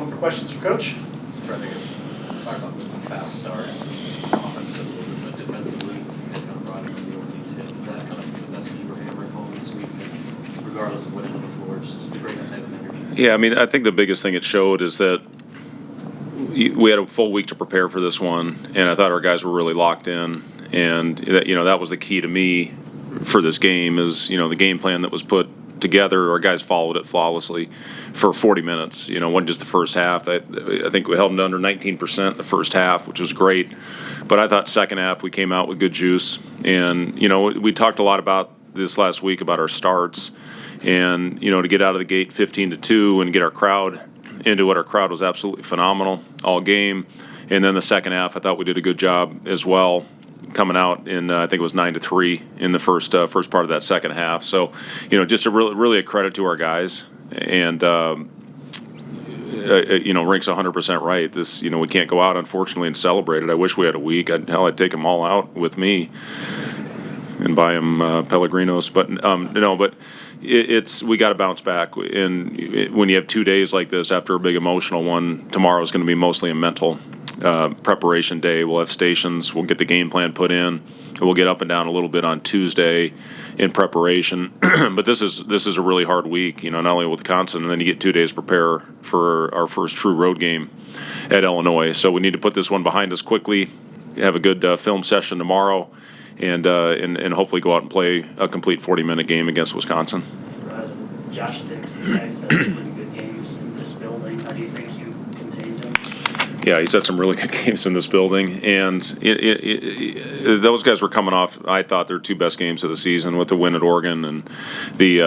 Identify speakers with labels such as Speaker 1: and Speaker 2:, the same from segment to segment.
Speaker 1: One for questions for Coach.
Speaker 2: Fred, I guess, talk about the fast starts, offensively, but defensively, you guys kind of brought in the old team tip. Is that kind of the message you were hammering home this week, that regardless of what end of the floor, just bring that type of energy?
Speaker 3: Yeah, I mean, I think the biggest thing it showed is that we had a full week to prepare for this one, and I thought our guys were really locked in, and that was the key to me for this game is, the game plan that was put together. Our guys followed it flawlessly for 40 minutes. Wasn't just the first half. I think we held them to under 19% the first half, which was great. But I thought second half we came out with good juice. And, we talked a lot about this last week about our starts. And, to get out of the gate 15-2 and get our crowd into it. Our crowd was absolutely phenomenal all game. And then the second half, I thought we did a good job as well, coming out in I think it was 9-3 in the first part of that second half. So, just really a credit to our guys. And Rink's 100% right. This, we can't go out unfortunately and celebrate it. I wish we had a week. I'd take them all out with me and buy them Pellegrinos. But but we got to bounce back. And when you have 2 days like this after a big emotional one, tomorrow is going to be mostly a mental preparation day. We'll have stations. We'll get the game plan put in. We'll get up and down a little bit on Tuesday in preparation. But this is a really hard week. Not only with Wisconsin, and then you get 2 days to prepare for our first true road game at Illinois. So we need to put this one behind us quickly. Have a good film session tomorrow, and hopefully go out and play a complete 40-minute game against Wisconsin.
Speaker 1: Josh Dix, you guys had some pretty good games in this building. How do you think you contained them?
Speaker 3: Yeah, he's had some really good games in this building, and those guys were coming off, I thought, their two best games of the season with the win at Oregon and the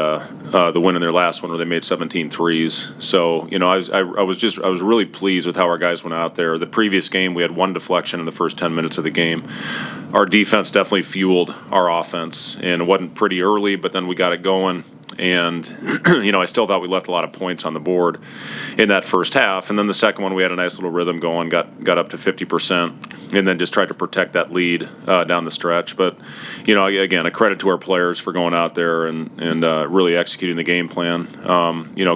Speaker 3: win in their last one where they made 17 threes. So, I was really pleased with how our guys went out there. The previous game, we had one deflection in the first 10 minutes of the game. Our defense definitely fueled our offense, and it wasn't pretty early, but then we got it going. And, I still thought we left a lot of points on the board in that first half. And then the second one, we had a nice little rhythm going, got up to 50%, and then just tried to protect that lead down the stretch. But, again, a credit to our players for going out there and really executing the game plan.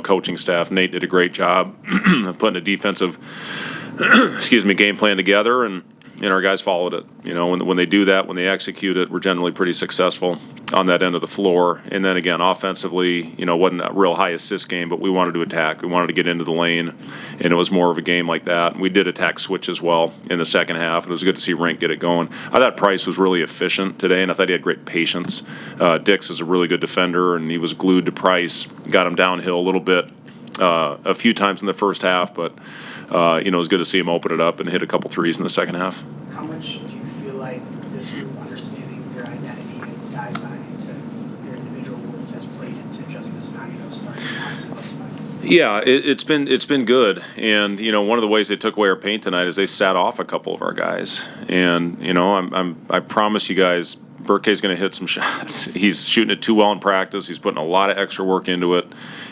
Speaker 3: Coaching staff, Nate did a great job of putting a defensive, game plan together, and our guys followed it. When they do that, when they execute it, we're generally pretty successful on that end of the floor. And then again, offensively, wasn't a real high assist game, but we wanted to attack. We wanted to get into the lane, and it was more of a game like that. And we did attack switch as well in the second half, and it was good to see Rink get it going. I thought Price was really efficient today, and I thought he had great patience. Dix is a really good defender, and he was glued to Price. Got him downhill a little bit a few times in the first half, but it was good to see him open it up and hit a couple threes in the second half.
Speaker 4: How much do you feel like this group understanding your identity and guys buying into your individual roles has played into just this 9-0 start?
Speaker 3: Yeah, it's been good, and one of the ways they took away our paint tonight is they sat off a couple of our guys, and I promise you guys, Berke's going to hit some shots. He's shooting it too well in practice. He's putting a lot of extra work into it.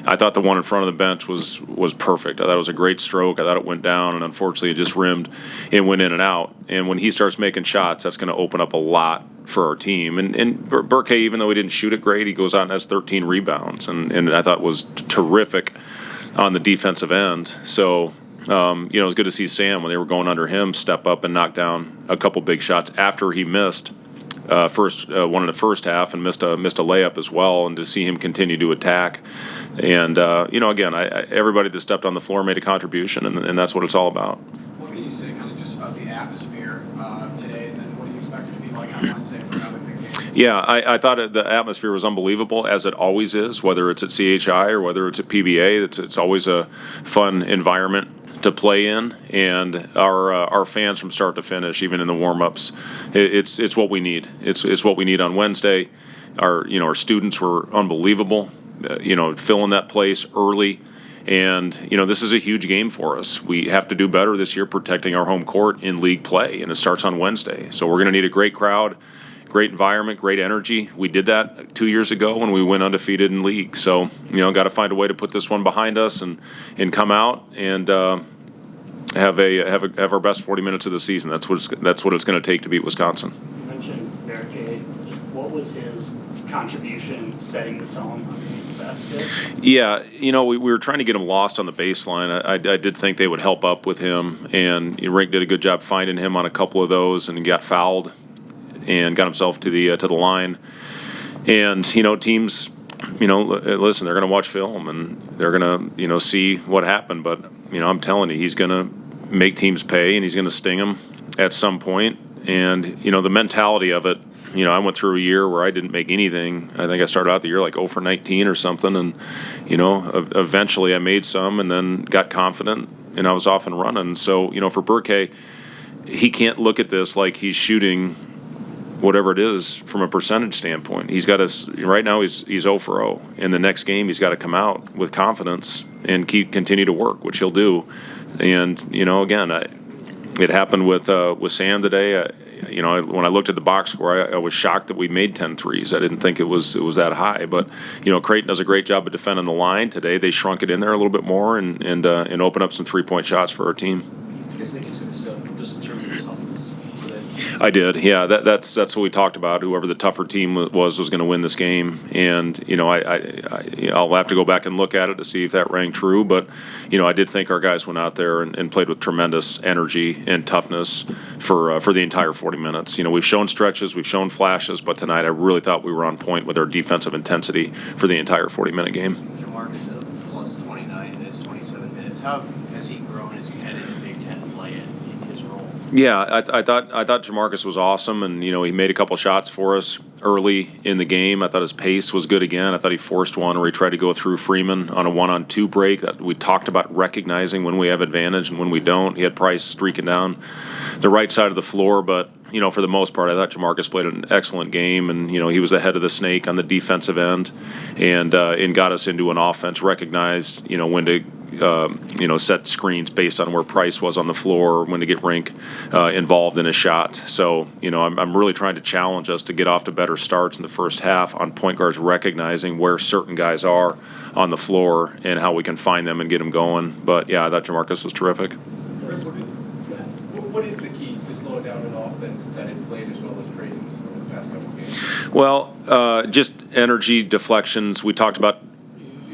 Speaker 3: I thought the one in front of the bench was perfect. I thought it was a great stroke. I thought it went down, and unfortunately it just rimmed and went in and out. And when he starts making shots, that's going to open up a lot for our team. And Berke, even though he didn't shoot it great, he goes out and has 13 rebounds, and I thought was terrific on the defensive end. So it was good to see Sam, when they were going under him, step up and knock down a couple big shots after he missed one in the first half and missed a layup as well, and to see him continue to attack. And again, everybody that stepped on the floor made a contribution, and that's what it's all about.
Speaker 5: What can you say kind of just about the atmosphere today, and then what do you expect it to be like on Wednesday for another big game?
Speaker 3: Yeah, I thought the atmosphere was unbelievable, as it always is, whether it's at CHI or whether it's at PBA. It's always a fun environment to play in, and our fans from start to finish, even in the warm-ups, it's what we need. It's what we need on Wednesday. Our students were unbelievable, filling that place early, and this is a huge game for us. We have to do better this year protecting our home court in league play, and it starts on Wednesday. So we're going to need a great crowd, great environment, great energy. We did that 2 years ago when we went undefeated in league. So got to find a way to put this one behind us and come out and have our best 40 minutes of the season. That's what it's going to take to beat Wisconsin.
Speaker 1: You mentioned Berke. What was his contribution setting the tone underneath the basket?
Speaker 3: Yeah, we were trying to get him lost on the baseline. I did think they would help up with him, and Rink did a good job finding him on a couple of those, and he got fouled and got himself to the line. And teams, listen, they're going to watch film and they're going to see what happened. But I'm telling you, he's going to make teams pay, and he's going to sting them at some point. And the mentality of it. I went through a year where I didn't make anything. I think I started out the year like 0 for 19 or something, and eventually I made some, and then got confident, and I was off and running. So for Berke, he can't look at this like he's shooting whatever it is from a percentage standpoint. He's got to right now he's 0 for 0, and the next game he's got to come out with confidence and continue to work, which he'll do. And again, it happened with Sam today. When I looked at the box score, I was shocked that we made 10 threes. I didn't think it was that high. But Creighton does a great job of defending the line today. They shrunk it in there a little bit more and opened up some 3-point shots for our team.
Speaker 2: I guess they can take a step just in terms of toughness today.
Speaker 3: I did, yeah. That's what we talked about. Whoever the tougher team was going to win this game, and I'll have to go back and look at it to see if that rang true. But I did think our guys went out there and played with tremendous energy and toughness for the entire 40 minutes. We've shown stretches, we've shown flashes, but tonight I really thought we were on point with our defensive intensity for the entire 40-minute game.
Speaker 6: Jamarques plus 29 in his 27 minutes. How has he grown as you head into Big Ten play in his role?
Speaker 3: Yeah, I thought Jamarques was awesome, and he made a couple shots for us early in the game. I thought his pace was good again. I thought he forced one where he tried to go through Freeman on a 1-on-2 break. That we talked about recognizing when we have advantage and when we don't. He had Price streaking down the right side of the floor, but for the most part, I thought Jamarques played an excellent game, and he was the head of the snake on the defensive end, and got us into an offense. Recognized when to set screens based on where Price was on the floor, when to get Rink involved in a shot. So I'm really trying to challenge us to get off to better starts in the first half on point guards recognizing where certain guys are on the floor and how we can find them and get them going. But yeah, I thought Jamarques was terrific.
Speaker 7: What is the key to slow down an offense that had played as well as Creighton's over the past couple of games?
Speaker 3: Well, just energy, deflections. We talked about.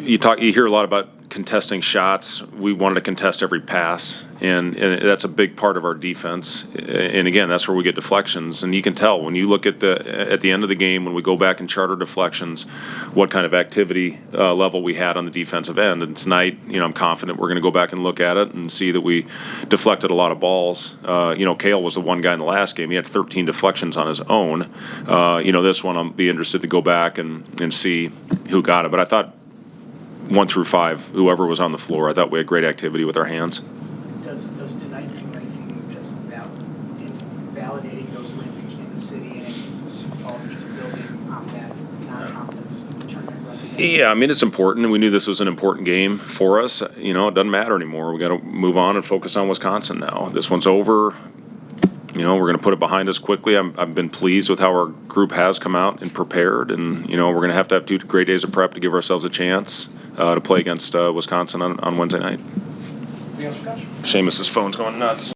Speaker 3: You hear a lot about contesting shots. We wanted to contest every pass, and that's a big part of our defense. And again, that's where we get deflections. And you can tell when you look at the end of the game, when we go back and chart our deflections, what kind of activity level we had on the defensive end. And tonight, I'm confident we're going to go back and look at it and see that we deflected a lot of balls. Cale was the one guy in the last game. He had 13 deflections on his own. This one I'll be interested to go back and see who got it. But I thought 1 through 5, whoever was on the floor, I thought we had great activity with our hands.
Speaker 4: Does tonight do anything just validating those wins in Kansas City and Sioux Falls just building on that non-confidence tournament resume?
Speaker 3: Yeah, it's important. We knew this was an important game for us. It doesn't matter anymore. We got to move on and focus on Wisconsin now. This one's over. We're going to put it behind us quickly. I've been pleased with how our group has come out and prepared, and we're going to have 2 great days of prep to give ourselves a chance to play against Wisconsin on Wednesday night.
Speaker 7: Anything else for Josh?
Speaker 3: Seamus's phone's going nuts.